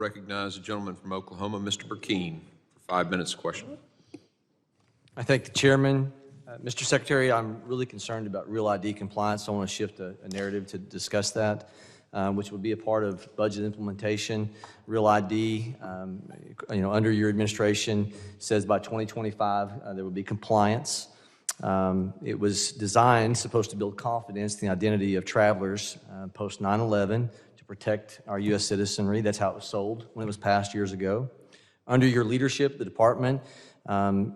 Recognize the gentleman from Oklahoma, Mr. Brecheen, for 5 minutes question. I thank the chairman. Mr. Secretary, I'm really concerned about Real ID compliance. I want to shift a narrative to discuss that, which would be a part of budget implementation. Real ID, under your administration, says by 2025 there will be compliance. It was designed, supposed to build confidence in the identity of travelers post 9/11 to protect our U.S. citizenry. That's how it was sold when it was passed years ago. Under your leadership, the department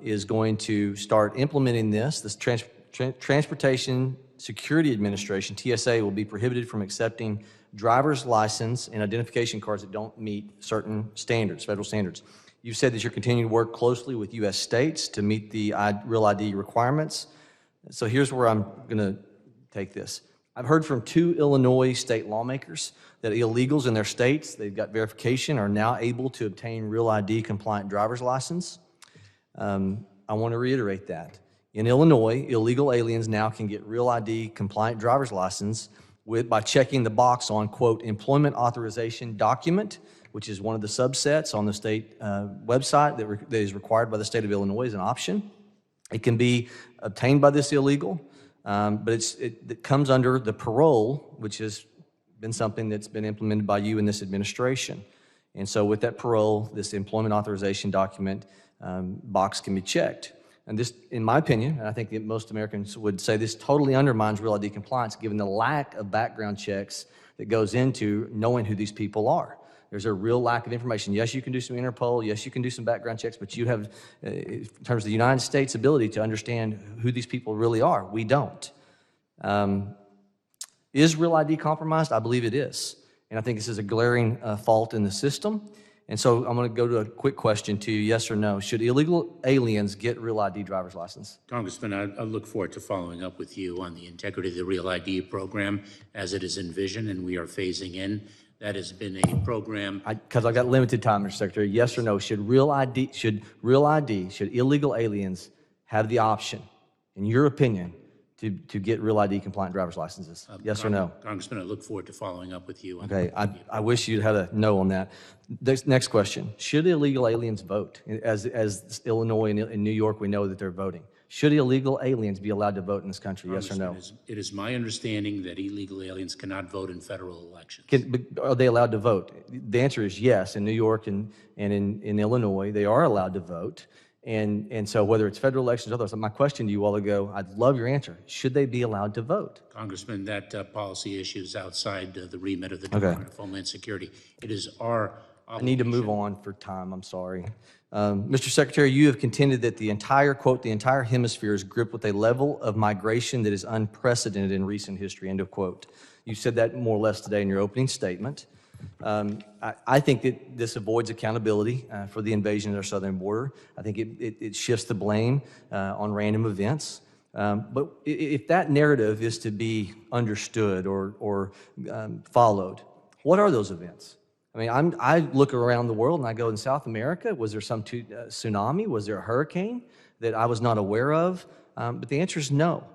is going to start implementing this. This Transportation Security Administration, TSA, will be prohibited from accepting driver's license and identification cards that don't meet certain standards, federal standards. You've said that you're continuing to work closely with U.S. states to meet the Real ID requirements. So here's where I'm going to take this. I've heard from 2 Illinois state lawmakers that illegals in their states, they've got verification, are now able to obtain Real ID compliant driver's license. I want to reiterate that. In Illinois, illegal aliens now can get Real ID compliant driver's license by checking the box on, quote, employment authorization document, which is one of the subsets on the state website that is required by the state of Illinois as an option. It can be obtained by this illegal, but it comes under the parole, which has been something that's been implemented by you in this administration. And so with that parole, this employment authorization document box can be checked. And this, in my opinion, and I think that most Americans would say this totally undermines Real ID compliance given the lack of background checks that goes into knowing who these people are. There's a real lack of information. Yes, you can do some Interpol. Yes, you can do some background checks, but you have, in terms of the United States' ability to understand who these people really are, we don't. Is Real ID compromised? I believe it is. And I think this is a glaring fault in the system. And so I'm going to go to a quick question to you, yes or no. Should illegal aliens get Real ID driver's license? Congressman, I look forward to following up with you on the integrity of the Real ID program as it is envisioned and we are phasing in. That has been a program. Because I've got limited time, Mr. Secretary. Yes or no? Should illegal aliens have the option, in your opinion, to get Real ID compliant driver's licenses? Yes or no? Congressman, I look forward to following up with you. Okay, I wish you'd had a no on that. Next question. Should illegal aliens vote? As Illinois and New York, we know that they're voting. Should illegal aliens be allowed to vote in this country, yes or no? It is my understanding that illegal aliens cannot vote in federal elections. Are they allowed to vote? The answer is yes. In New York and in Illinois, they are allowed to vote. And so whether it's federal elections or others, my question to you all ago, I'd love your answer. Should they be allowed to vote? Congressman, that policy issue is outside the remit of the Department of Homeland Security. It is our obligation. I need to move on for time, I'm sorry. Mr. Secretary, you have contended that the entire, quote, the entire hemisphere is gripped with a level of migration that is unprecedented in recent history, end of quote. You said that more or less today in your opening statement. I think that this avoids accountability for the invasion of our southern border. I think it shifts the blame on random events. But if that narrative is to be understood or followed, what are those events? I mean, I look around the world and I go, in South America, was there some tsunami? Was there a hurricane that I was not aware of? But the answer is no.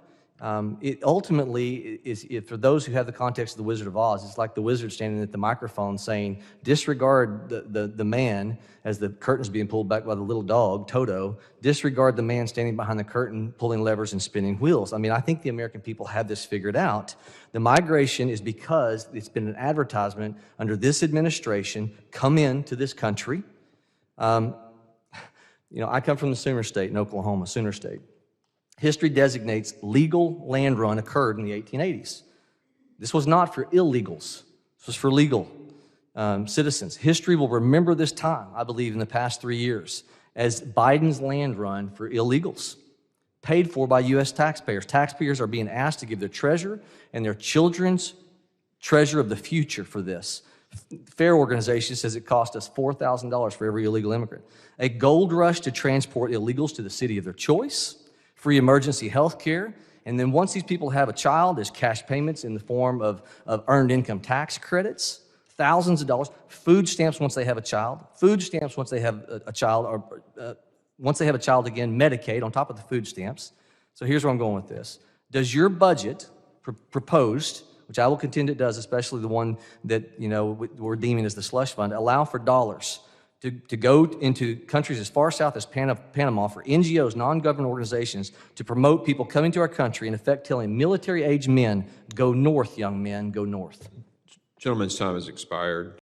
It ultimately is, for those who have the context of the Wizard of Oz, it's like the wizard standing at the microphone saying, disregard the man as the curtain's being pulled back by the little dog, Toto, disregard the man standing behind the curtain pulling levers and spinning wheels. I mean, I think the American people have this figured out. The migration is because it's been an advertisement under this administration, come into this country. I come from the Sooner State in Oklahoma, Sooner State. History designates legal land run occurred in the 1880s. This was not for illegals. This was for legal citizens. History will remember this time, I believe, in the past 3 years as Biden's land run for illegals, paid for by U.S. taxpayers. Taxpayers are being asked to give their treasure and their children's treasure of the future for this. Fair Organization says it cost us $4,000 for every illegal immigrant. A gold rush to transport illegals to the city of their choice, free emergency health care, and then once these people have a child, there's cash payments in the form of earned income tax credits, thousands of dollars, food stamps once they have a child, food stamps once they have a child, or once they have a child again, Medicaid on top of the food stamps. So here's where I'm going with this. Does your budget proposed which I will contend it does, especially the one that, we're deeming as the slush fund, allow for dollars to go into countries as far south as Panama for NGOs, non-government organizations, to promote people coming to our country, in effect telling military-aged men, go north, young men, go north. Gentleman's time has expired.